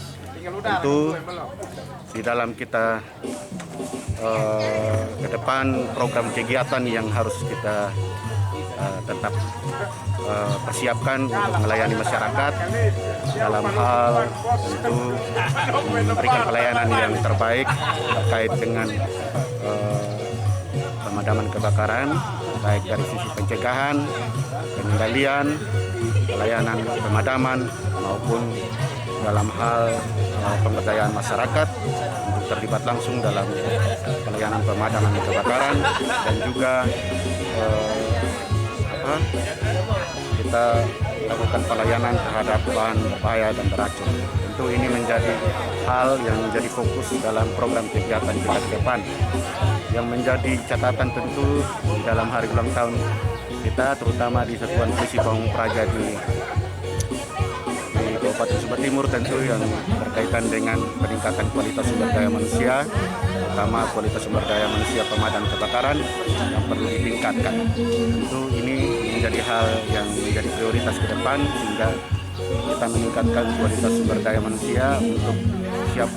B: Tentu di dalam kita ke depan program kegiatan yang harus kita tetap persiapkan untuk melayani masyarakat dalam hal tentu memberikan pelayanan yang terbaik terkait dengan pemadaman kebakaran, baik dari sisi pencegahan, pengendalian, pelayanan pemadaman maupun dalam hal pemberdayaan masyarakat untuk terlibat langsung dalam pelayanan pemadaman kebakaran dan juga kita lakukan pelayanan terhadap bahan berbahaya dan beracun. Tentu ini menjadi hal yang menjadi fokus dalam program kegiatan kita ke depan. Yang menjadi catatan tentu di dalam hari ulang tahun kita, terutama di Satuan Polisi Pamong Praja di Kabupaten Sumba Timur, tentu yang berkaitan dengan peningkatan kualitas sumber daya manusia, terutama kualitas sumber daya manusia pemadam kebakaran yang perlu ditingkatkan. Tentu ini menjadi hal yang menjadi prioritas ke depan sehingga kita meningkatkan kualitas sumber daya manusia untuk siap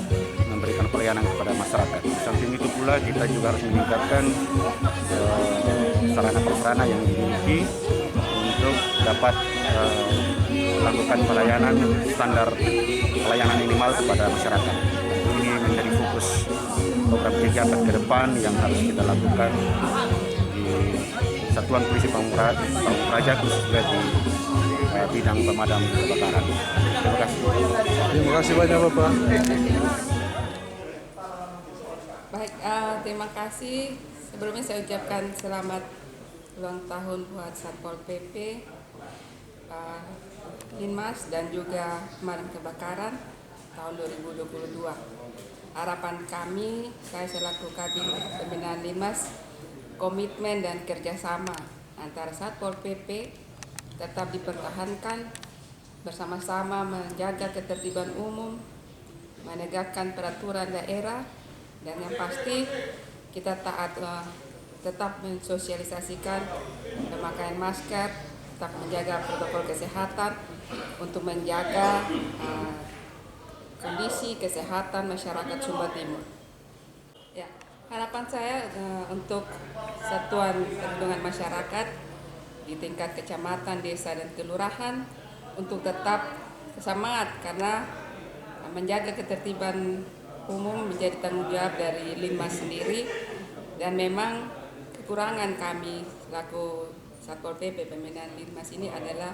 B: memberikan pelayanan kepada masyarakat. Di samping itu pula kita juga harus meningkatkan sarana-prasarana yang dimiliki untuk dapat melakukan pelayanan standar pelayanan minimal kepada masyarakat. Ini menjadi fokus program kegiatan ke depan yang harus kita lakukan di Satuan Polisi Pamong Praja khususnya di bidang pemadam kebakaran. Terima kasih.
I: Terima kasih banyak Bapak.
K: Baik, terima kasih. Sebelumnya saya ucapkan selamat ulang tahun buat Satpol PP, Linmas dan juga pemadam kebakaran tahun 2022. Harapan kami, saya selaku Kabin Pembinaan Linmas, komitmen dan kerjasama antara Satpol PP tetap dipertahankan, bersama-sama menjaga ketertiban umum, menegakkan peraturan daerah, dan yang pasti kita tetap mensosialisasikan pemakaian masker, tetap menjaga protokol kesehatan untuk menjaga kondisi kesehatan masyarakat Sumba Timur. Ya, harapan saya untuk Satuan Perlindungan Masyarakat di tingkat kecamatan, desa, dan kelurahan untuk tetap semangat karena menjaga ketertiban umum menjadi tanggung jawab dari Linmas sendiri, dan memang kekurangan kami selaku Satpol PP Pembinaan Linmas ini adalah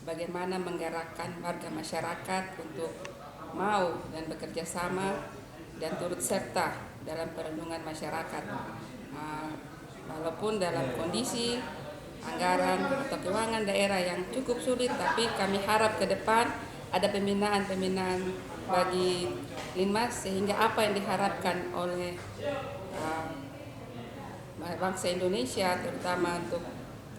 K: bagaimana menggerakkan warga masyarakat untuk mau dan bekerja sama dan turut serta dalam perlindungan masyarakat. Walaupun dalam kondisi anggaran atau keuangan daerah yang cukup sulit, tapi kami harap ke depan ada pembinaan bagi Linmas sehingga apa yang diharapkan oleh bangsa Indonesia, terutama untuk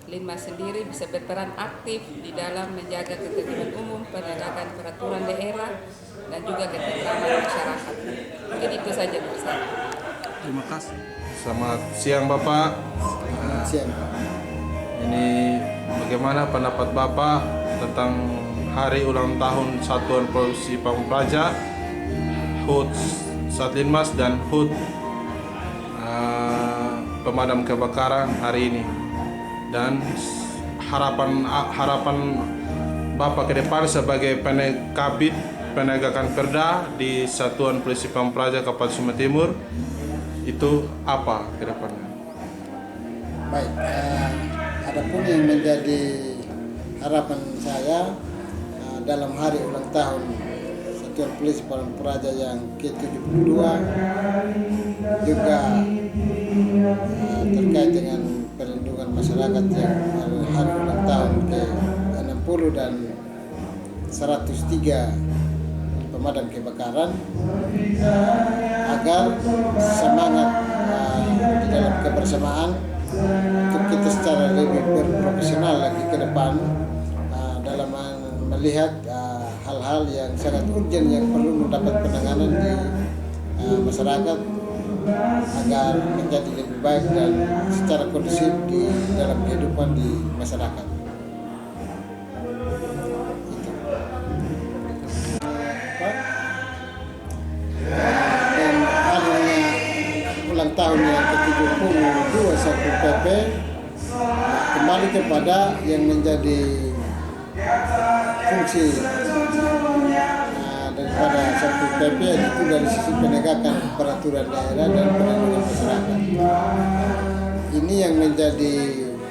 K: Linmas sendiri, bisa berperan aktif di dalam menjaga ketertiban umum, penegakan peraturan daerah, dan juga ketertiban masyarakat. Mungkin itu saja dari saya.
I: Terima kasih. Selamat siang Bapak.
J: Selamat siang.
I: Ini bagaimana pendapat Bapak tentang hari ulang tahun Satuan Polisi Pamong Praja, HUT Satlinmas dan HUT Pemadam Kebakaran hari ini, dan harapan Bapak ke depan sebagai Kabid Penegakan Perda di Satuan Polisi Pamong Praja Kabupaten Sumba Timur itu apa ke depannya?
J: Baik, adapun yang menjadi harapan saya dalam hari ulang tahun Satuan Polisi Pamong Praja yang ke-72 juga terkait dengan perlindungan masyarakat yang hari ulang tahun ke-60 dan 103 pemadam kebakaran, agar semangat di dalam kebersamaan untuk kita secara lebih berprofesional lagi ke depan dalam melihat hal-hal yang sangat urgent yang perlu mendapat penanganan di masyarakat agar menjadi lebih baik dan secara kondusif di dalam kehidupan di masyarakat. Dan halnya ulang tahun yang ke-72 Satpol PP kembali kepada yang menjadi fungsi daripada Satpol PP, itu dari sisi penegakan peraturan daerah dan perlindungan masyarakat. Ini yang menjadi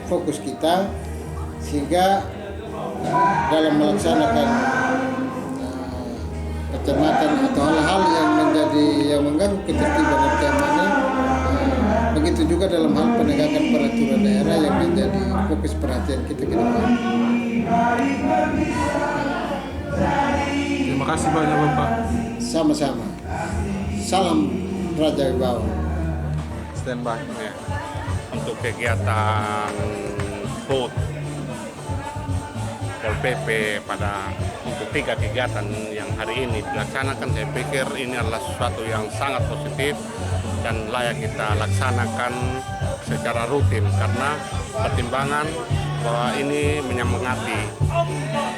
J: fokus kita, sehingga dalam melaksanakan kecamatan atau hal-hal yang mengganggu ketertiban dan keamanan, begitu juga dalam hal penegakan peraturan daerah yang menjadi fokus perhatian kita ke depan.
I: Terima kasih banyak Bapak.
J: Sama-sama. Salam Raja Wibawa.
I: Standby.
B: Ya. Untuk kegiatan HUT Pol PP untuk 3 kegiatan yang hari ini dilaksanakan, saya pikir ini adalah sesuatu yang sangat positif dan layak kita laksanakan secara rutin, karena pertimbangan bahwa ini menyemangati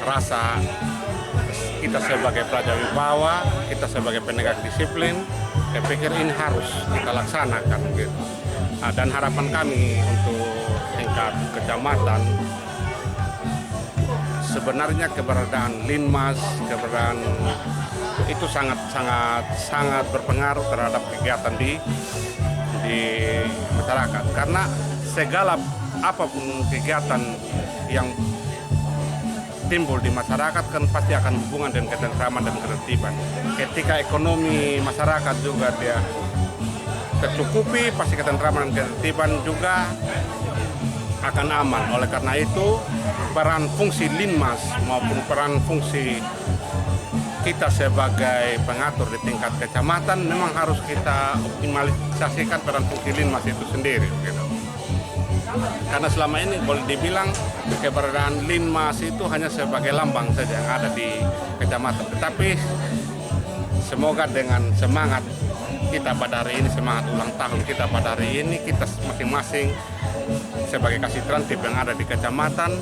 B: rasa kita sebagai Praja Wibawa, kita sebagai penegak disiplin. Saya pikir ini harus kita laksanakan gitu. Dan harapan kami untuk tingkat kecamatan, sebenarnya keberadaan Linmas, keberadaan itu sangat berpengaruh terhadap kegiatan di masyarakat, karena segala
L: apapun kegiatan yang timbul di masyarakat kan pasti akan hubungan dengan ketentraman dan ketertiban. Ketika ekonomi masyarakat juga dia tercukupi, pasti ketentraman dan ketertiban juga akan aman. Oleh karena itu, peran fungsi Linmas maupun peran fungsi kita sebagai pengatur di tingkat kecamatan memang harus kita optimalisasikan peran fungsi Linmas itu sendiri. Gitu. Karena selama ini boleh dibilang keberadaan Linmas itu hanya sebagai lambang saja yang ada di kecamatan. Tetapi semoga dengan semangat kita pada hari ini, semangat ulang tahun kita pada hari ini, kita masing-masing sebagai kasih terantip yang ada di kecamatan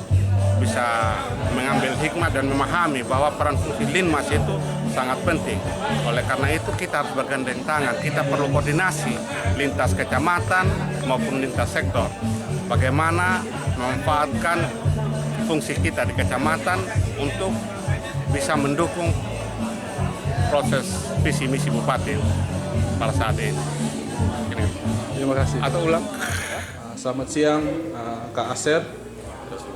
L: bisa mengambil hikmah dan memahami bahwa peran fungsi Linmas itu sangat penting. Oleh karena itu kita harus bergandeng tangan, kita perlu koordinasi lintas kecamatan maupun lintas sektor. Bagaimana memanfaatkan fungsi kita di kecamatan untuk bisa mendukung proses visi misi bupati pada saat ini.
I: Terima kasih.
L: Atau ulang.
I: Selamat siang, Kak Aser,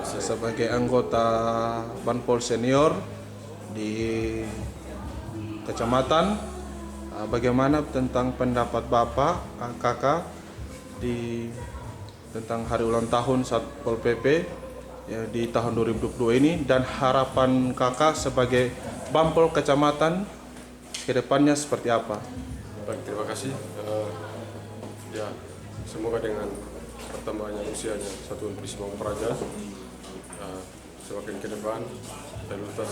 I: sebagai anggota Banpol senior di kecamatan. Bagaimana tentang pendapat Bapak, Kakak, tentang hari ulang tahun Satpol PP ya, di tahun 2022 ini, dan harapan Kakak sebagai Banpol kecamatan ke depannya seperti apa?
M: Baik, terima kasih. Ya, semoga dengan pertambahannya usianya Satuan Polisi Pamong Praja semakin ke depan lintas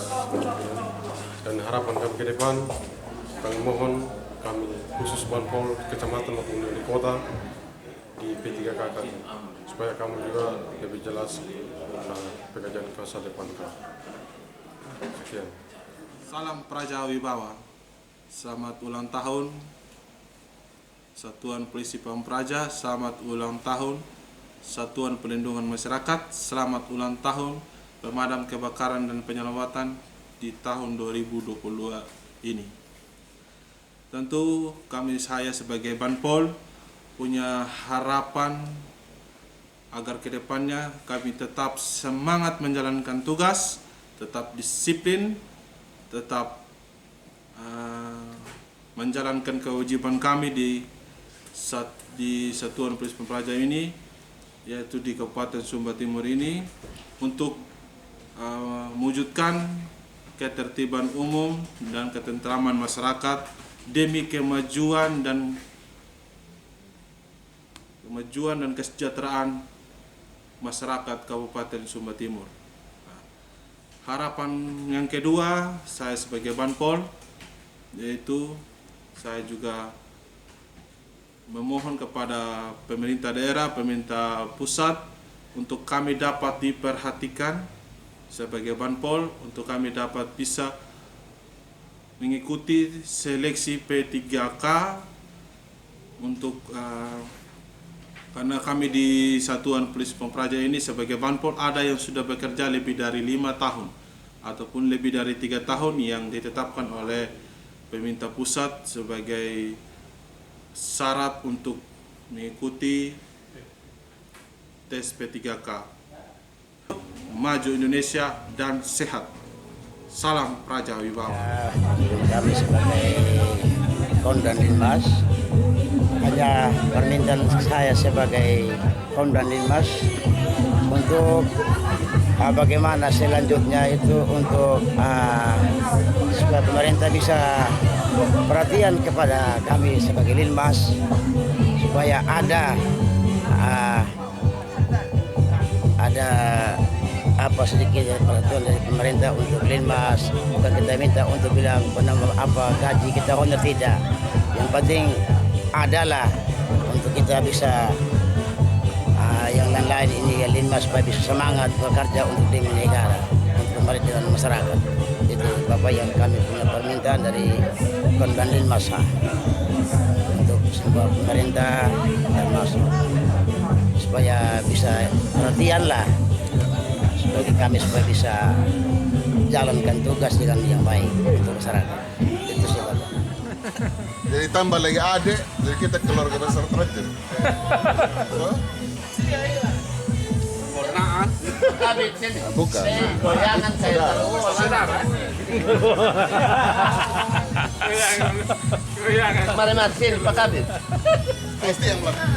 M: dan harapan kami ke depan, kami mohon kami khusus Banpol kecamatan maupun di kota di P3K supaya kamu juga lebih jelas pekerjaan kuasa depan kami. Sekian.
I: Salam Praja Wibawa. Selamat ulang tahun Satuan Polisi Pamong Praja, selamat ulang tahun Satuan Pelindungan Masyarakat, selamat ulang tahun Pemadam Kebakaran dan Penyelamatan di tahun 2022 ini. Tentu saya sebagai Banpol punya harapan agar kedepannya kami tetap semangat menjalankan tugas, tetap disiplin, tetap menjalankan kewajiban kami di Satuan Polisi Pamong Praja ini, yaitu di Kabupaten Sumba Timur ini, untuk mewujudkan ketertiban umum dan ketentraman masyarakat demi kemajuan dan kesejahteraan masyarakat Kabupaten Sumba Timur. Harapan yang kedua saya sebagai Banpol, yaitu saya juga memohon kepada pemerintah daerah, pemerintah pusat untuk kami dapat diperhatikan sebagai Banpol, untuk kami dapat bisa mengikuti seleksi P3K untuk karena kami di Satuan Polisi Pamong Praja ini sebagai Banpol ada yang sudah bekerja lebih dari 5 tahun ataupun lebih dari 3 tahun yang ditetapkan oleh pemerintah pusat sebagai syarat untuk mengikuti tes P3K. Maju Indonesia dan sehat. Salam Praja Wibawa.
N: Kami sebagai Kondan Linmas hanya permintaan saya sebagai Kondan Linmas untuk bagaimana selanjutnya itu untuk supaya pemerintah bisa perhatian kepada kami sebagai Linmas, supaya ada sedikit perhatian dari pemerintah untuk Linmas. Bukan kita minta untuk bilang gaji kita honor, tidak. Yang penting adalah untuk kita bisa yang lain-lain ini ya Linmas supaya bisa semangat bekerja untuk demi negara, untuk kembali dengan masyarakat. Itu Bapak yang kami punya permintaan dari Kondan Linmas untuk semua pemerintah dan masuk supaya bisa perhatianlah bagi kami supaya bisa jalankan tugas dengan yang baik untuk masyarakat. Itu sih Bapak.
E: Jadi tambah lagi adik, jadi kita keluarga besar terakhir.
H: Kabit sini.
I: Bukan.
H: Goyangan saya taruh. Mari sini Pak Kabit.
B: Pasti yang belakang.